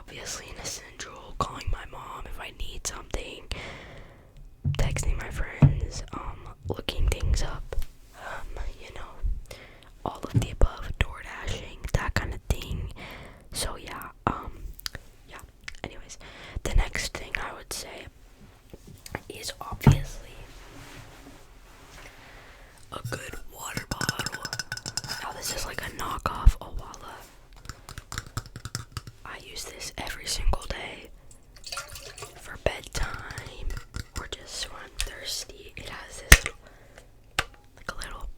obviously an essential. Calling my mom if I need something, texting my friends, looking things up, you know, all of the above, door dashing, that kind of thing. So yeah, yeah. Anyways, the next thing I would say is obviously a good water bottle. Now this is like a knockoff Owala. I use this every single day for bedtime or just when I'm thirsty. It has this like a little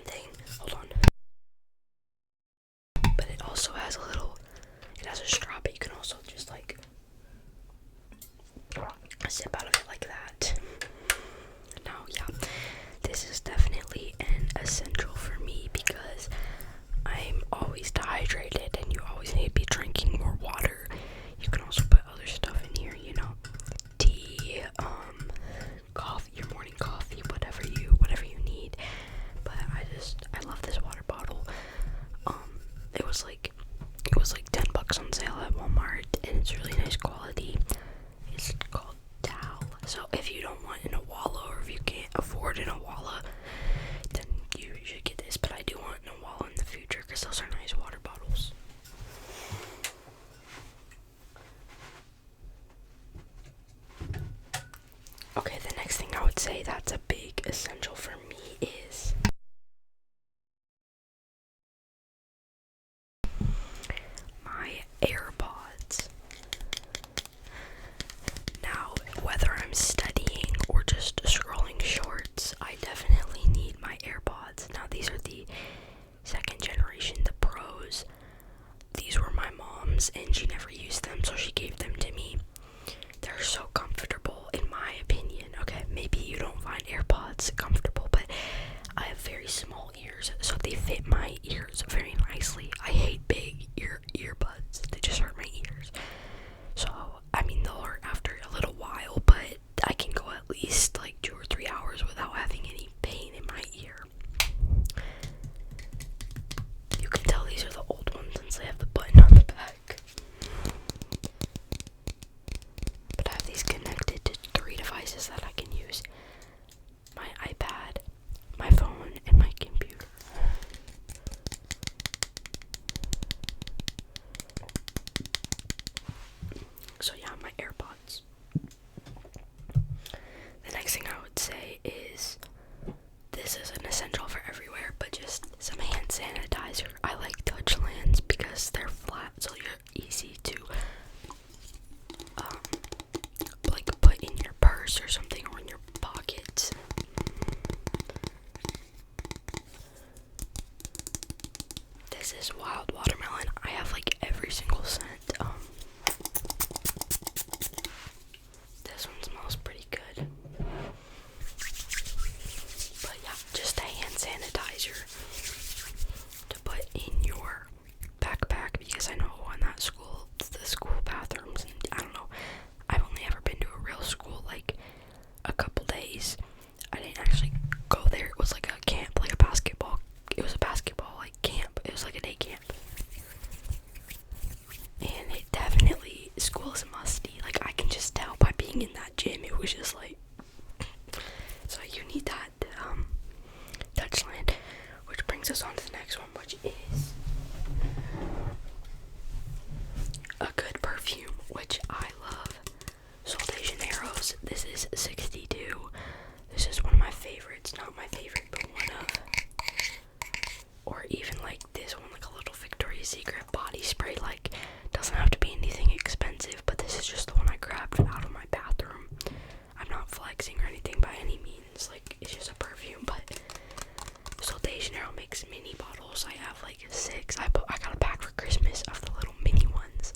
thing. Hold on. But it also has it has a straw, but you can also just like sip out of it like that. Now, yeah, this is definitely an essential for me because I'm always dehydrated and you always need to be drinking more water. You can also put other stuff in here, you know, tea, coffee, your morning coffee, whatever you need. But I love this water bottle. It was like $10 on sale at Walmart, and it's really nice quality. It's called Towel. So if you don't want an Owala, or if you can't afford an Owala, then you should get this. But I do want an Owala in the future because those are nice water bottles. Okay, the next thing I would say that's a big essential for me is my AirPods. Now, whether I'm studying or just scrolling shorts, I definitely need my AirPods. Now, these are the second generation, the Pros. These were my mom's and she never used them, so she gave them to me. They're so comfortable, in my opinion. Okay, maybe you don't find AirPods comfortable, but I have very small ears, so they fit my ears very nicely. I hate big earbuds. They just hurt my ears. So, I mean, they'll hurt after a little while, but I can go at least like 2 or 3 hours without having any pain in my ear. You can tell these are the old ones since they have the button on the back. But I have these connected to 3 devices that I can use. My iPad, my phone, and my computer. So yeah, my AirPods. The next thing I would say is, this is an essential for everywhere, but just some hand sanitizer. I like Touchlands because they're flat, so you're easy to like put in your purse or something, or in your pocket. This is wild watermelon. I have like every single scent. This one smells pretty good. But yeah, just a hand sanitizer to put in your backpack, because I know in that school, the school bathrooms, and I don't know, I've only ever been to a real school like a couple days. I didn't actually go there. It was like a camp, like a basketball. It was a basketball like camp. It was like a day camp. And it definitely, school is musty. Like I can just tell by being in that gym. It was just like, so you need that Touchland, which brings us on to the next one, which is a good perfume, which I love. Sol de Janeiro's. This is 62. This is one of my favorites. Not my favorite, but one of. Or even like this one, like a little Victoria's Secret body spray. Like, doesn't have to be anything expensive, but this is just the one I grabbed out of my bathroom. I'm not flexing or anything by any means. Like, it's just a perfume, but Sol de Janeiro makes mini bottles. I have like 6. I got a pack for Christmas of the little mini ones.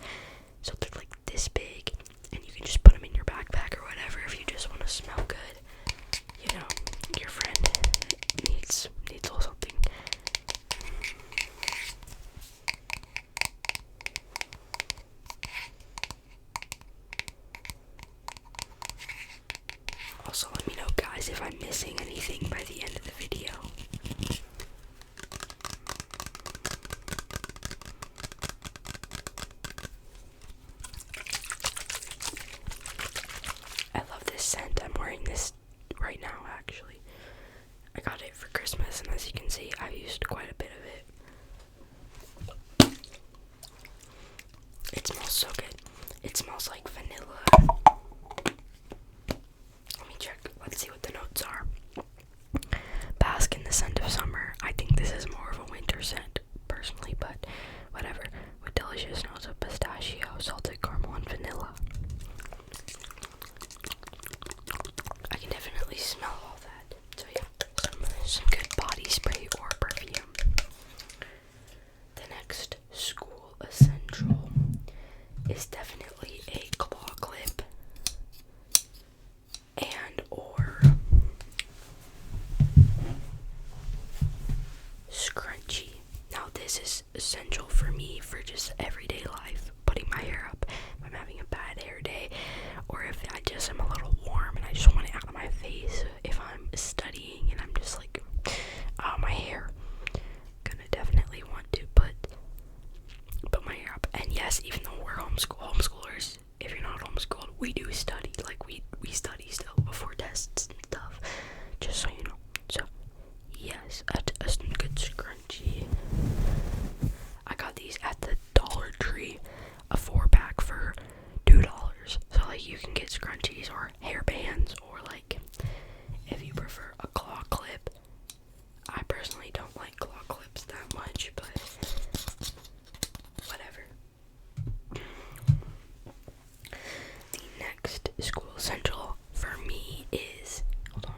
So they're like this big, and you can just put them in your backpack or whatever if you just want to smell good. You know, your friend needs a little something. Also, let me know, guys, if I'm missing anything by the end of the video. smells like vanilla. Let me check. Let's see what the notes are. Bask in the scent of summer. I think this is more of a winter scent, personally, but whatever. With delicious notes of pistachio, salted caramel, and vanilla. I can definitely smell all that. So yeah, some good body spray or perfume. The next school essential is definitely a claw clip and or scrunchie. Now this is essential for me for just everyday life, putting my hair up if I'm having a bad hair day, or if I just am a little warm and I just want it out of my face, if I'm studying and I'm just like, oh, my hair, gonna definitely want to put my hair up. And yes, even though we're homeschoolers, if you're not homeschooled, we do study, like we study still before tests and stuff, just so you know. So yes, a good scrunchie. I got these at the Dollar Tree, a 4-pack for $2. So like you can get scrunchies or hair bands, or like if you prefer a claw clip. I personally don't like claw clips that much, but whatever. The next school essential for me is, hold on.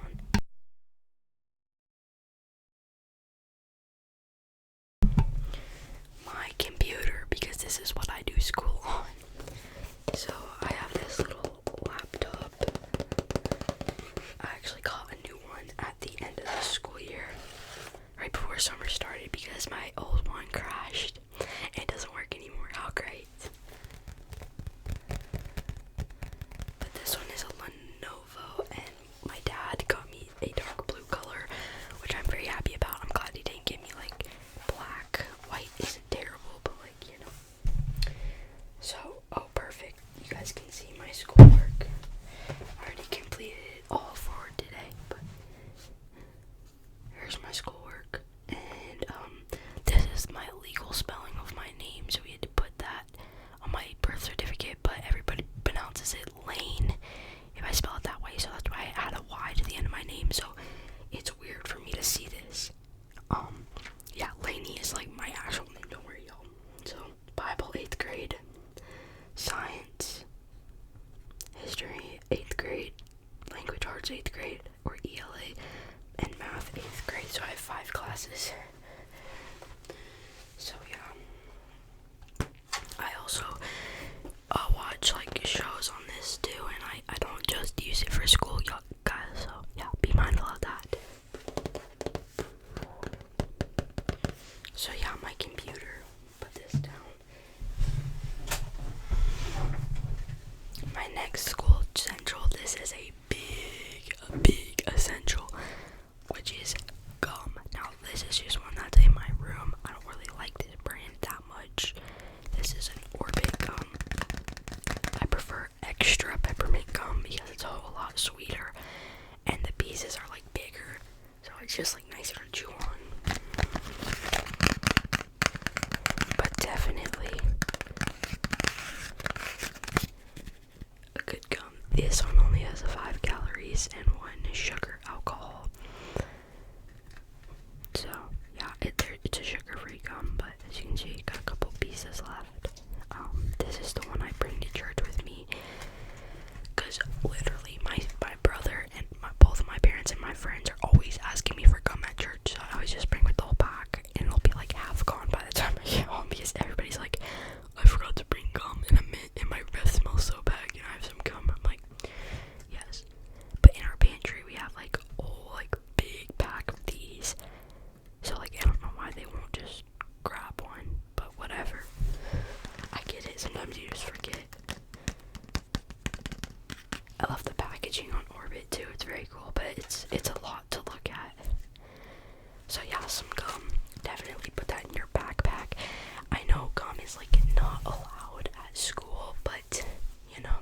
My computer, because this is what I do school on. So I have this little laptop. I actually got a new one at the end of the school year, right before summer started, because my old one crashed and it doesn't work anymore. How great. But this one is a Lenovo, and my dad got me a dark blue color, which I'm very happy about. I'm glad he didn't give me like black. White isn't terrible, but like, you know. So, oh perfect. You guys can see my schoolwork. I already completed it all for today, but here's my schoolwork. And this is my legal spelling of my name, so we had to put that on my birth certificate, but everybody pronounces it Lane if I spell it that way, so that's why I add a Y to the end of my name, so it's weird for me to see this. Yeah, Laney is like my actual name, don't worry y'all. So, Bible 8th grade, science, history 8th grade, language arts 8th grade, or ELA, and math 8th grade, so I have 5 classes. So yeah, I also watch like shows on this too, and I don't just use it for school, y'all guys, so yeah, be mindful of that. So yeah, my computer, put this down. My next school essential, this is a big essential, which is gum. Now this is just one that's in my room. I don't really like this brand that much. This is an Orbit gum. I prefer extra peppermint gum because it's a whole lot sweeter, and the pieces are like bigger, so it's just like nicer to chew on. But definitely a good gum. This one only has 5 calories and 1 sugar alcohol. So yeah, it's a sugar-free gum, but as you can see, got a couple pieces left. This is the one I bring to church with me, because literally my brother and both of my parents and my friends are always asking me for gum at church, so I always just bring with the whole pack, and it'll be like half gone by the time I get home, because everybody's like, I forgot to bring gum, and my breath smells so bad, and I have some gum. I'm like, yes. But in our pantry we have like a whole like big pack of these, so like I don't know why they won't just grab one, but whatever. I get it, sometimes you just forget. I love the packaging on Orbit too, it's very cool, but it's a lot to look at. So yeah, some gum, definitely put that in your backpack. I know gum is like not allowed at school, but you know,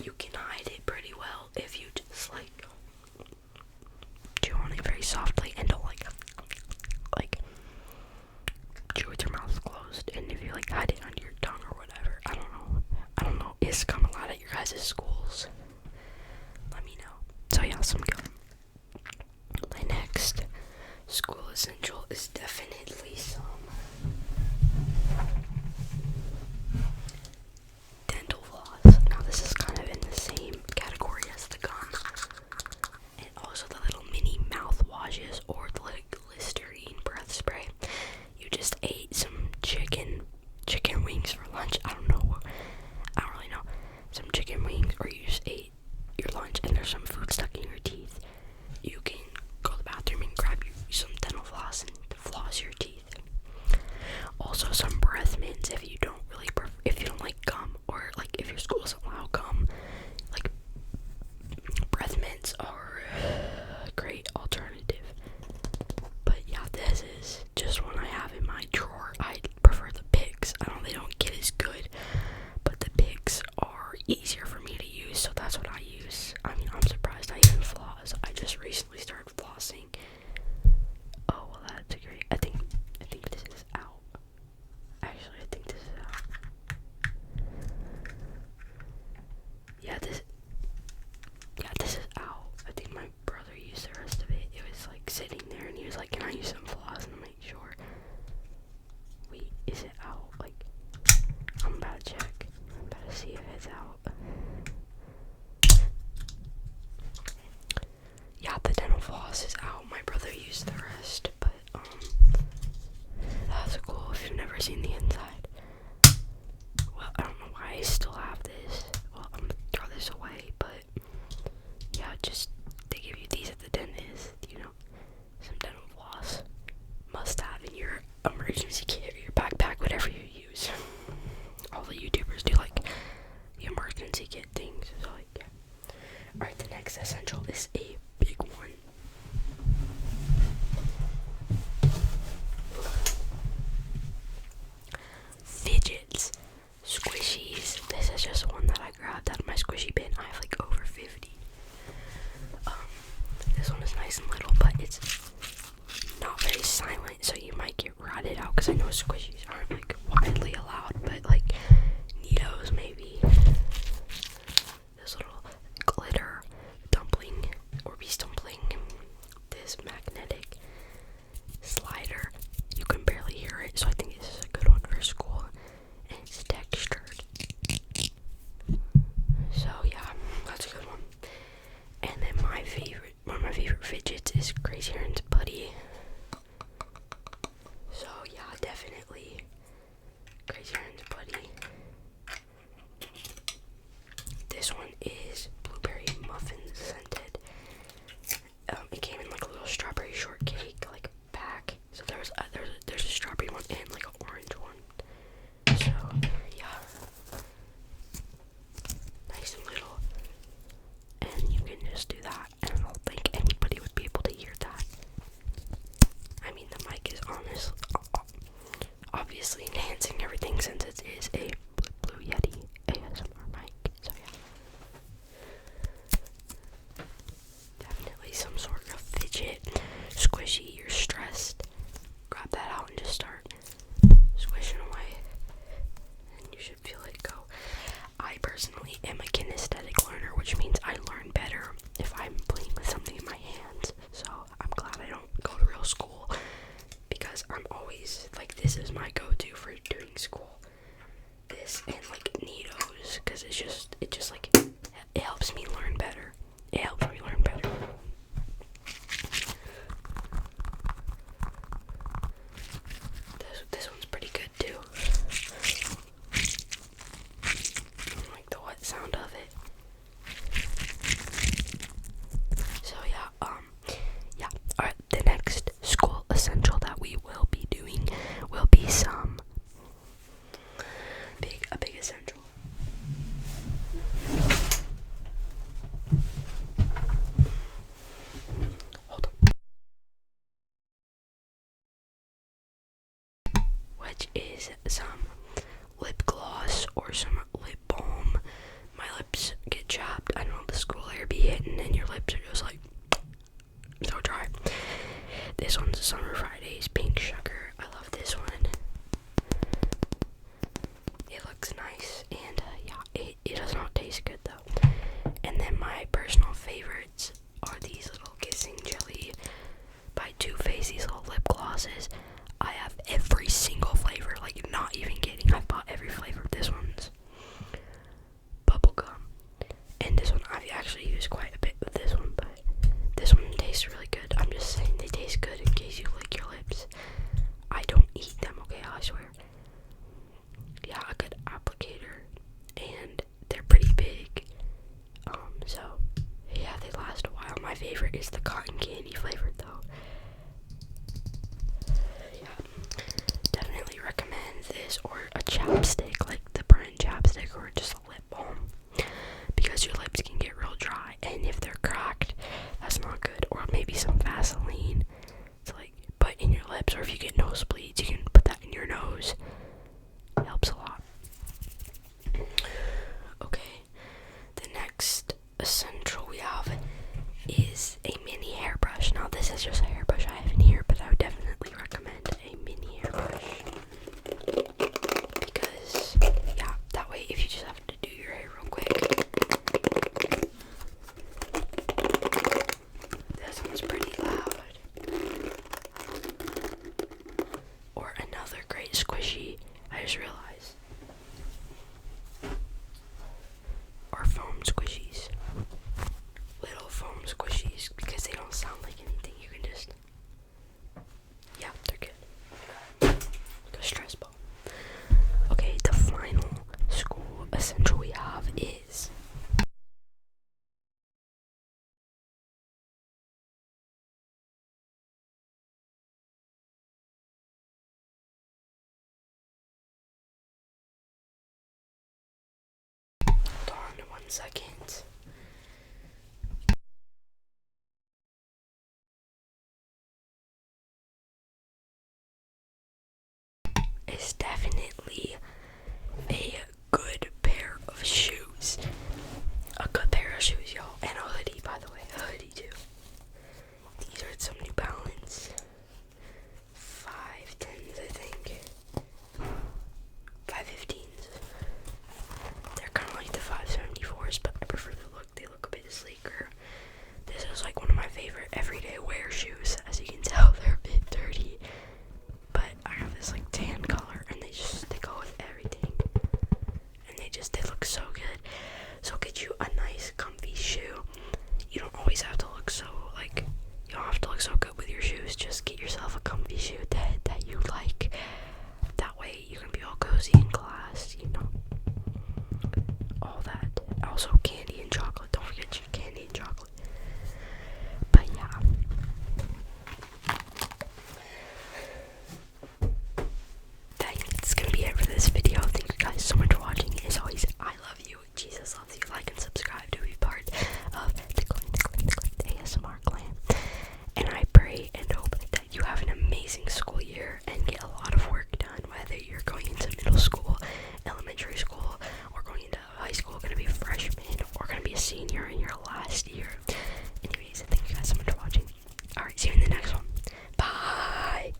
you can hide it pretty well if you just like chew on it very softly and don't like chew with your mouth closed, and if you like hide it under your tongue or whatever, I don't know, is is definitely some dental floss. Now this is kind of in the same category as the gum, and also the little mini mouthwashes or the Listerine breath spray. You just ate some chicken wings for lunch. I don't really know. Some chicken wings, or you just ate your lunch and there's some food stuck in your teeth. You can go to the bathroom and grab some dental floss and floss your teeth. Also some breath mints if you don't like gum, or like if your school doesn't allow gum. Like breath mints are a great alternative. But yeah, this is just one I have in my drawer. I prefer the picks. I know they don't get as good, but the picks are easier for me to use, so that's what I use. I mean, I'm surprised I even floss. I just recently started flossing. Oh, well, that's great. I think this is out. Actually, I think this is out. Yeah, this is out. I think my brother used the rest of it. It was like sitting there, and he was like, "Can I use some floss?" And I'm like, "Sure." Wait, is it out? Like, I'm about to check. I'm about to see if it's out. Yeah, the dental floss is out. My brother used the rest, but that's cool if you've never seen the inside. Well, I don't know why I still have this. Well, I'm gonna throw this away, but yeah, just they give you these at the dentist, some dental floss. Must have in your emergency kit or your backpack, whatever you use. All the YouTubers do like the emergency kit things, so like, yeah. Alright, the next essential is a big one. Fidgets. Squishies. This is just one that I grabbed out of my squishy bin. I have like over 50. This one is nice and little, but it's not very silent, so you might get ratted out, because I know squishies aren't like widely allowed, but like Neatos maybe. This little glitter dumpling, or beast dumpling. This magnetic slider. You can barely hear it, so I think this is a good one for school. And it's textured. So yeah, that's a good one. And then one of my favorite fidgets is Crazy Earn's Buddy. So yeah, definitely Crazy Earn's Buddy. This one is blueberry muffin scented. It came in like a little strawberry shortcake like pack. So there's a strawberry one and like an orange one. So yeah, nice and little, and you can just do that, and I don't think anybody would be able to hear that. I mean, the mic is obviously enhancing everything since it is a Blue Yeti ASMR mic. So yeah, definitely some sort of fidget, squishy. You're stressed, grab that out and just start squishing away, and you should feel it go. I personally am a kinesthetic learner, which means I learn better if I'm playing with something in my hands. So I'm glad I don't go to real school, because I'm always like, this is my go-to for doing school. This and like Neatos, because it just like it helps me learn better. It helps me learn better. This one's pretty good too. I like the wet sound of it. So yeah. Alright, the next school essential that we will be doing will be some a big essential. Hold on. Which is some lip gloss or some lip balm. My lips get chapped. I know the school air be hitting and your lips are just like so dry. This one's Summer Fridays Pink Sugar. I love this one. It looks nice, and yeah, it does not taste good though. And then my personal favorites are these little Kissing Jelly by Too Faced, these little lip gloss is I have every single flavor, like not even kidding. I've bought every flavor. This one's bubblegum, and this one I've actually used quite a bit with this one, but this one tastes really good. I'm just saying they taste good in case you lick your lips. I don't eat them, okay, I swear. Yeah, a good applicator, and they're pretty big. So yeah, they last a while. My favorite is the cotton candy flavored though. Yeah, definitely recommend this, or a chapstick, like the brand chapstick, or just a lip balm, because your lips can get real dry, and if they're cracked, that's not good. Or maybe some Vaseline to like put in your lips, or if you get nosebleeds, you can put that in your nose. It helps a lot. Okay, the next essential we have is a mini hairbrush. Now this is just a hairbrush I have in here, but I would definitely recommend a mini hairbrush, because yeah, that way if you just have to do your hair real quick. This one's pretty loud. Or another great squishy, I just realized, are foam squishies. Little foam squishies, because they don't sound like anything. You can just, yeah, they're good. The stress ball. Okay, the final school essential we have is hold on 1 second. It's definitely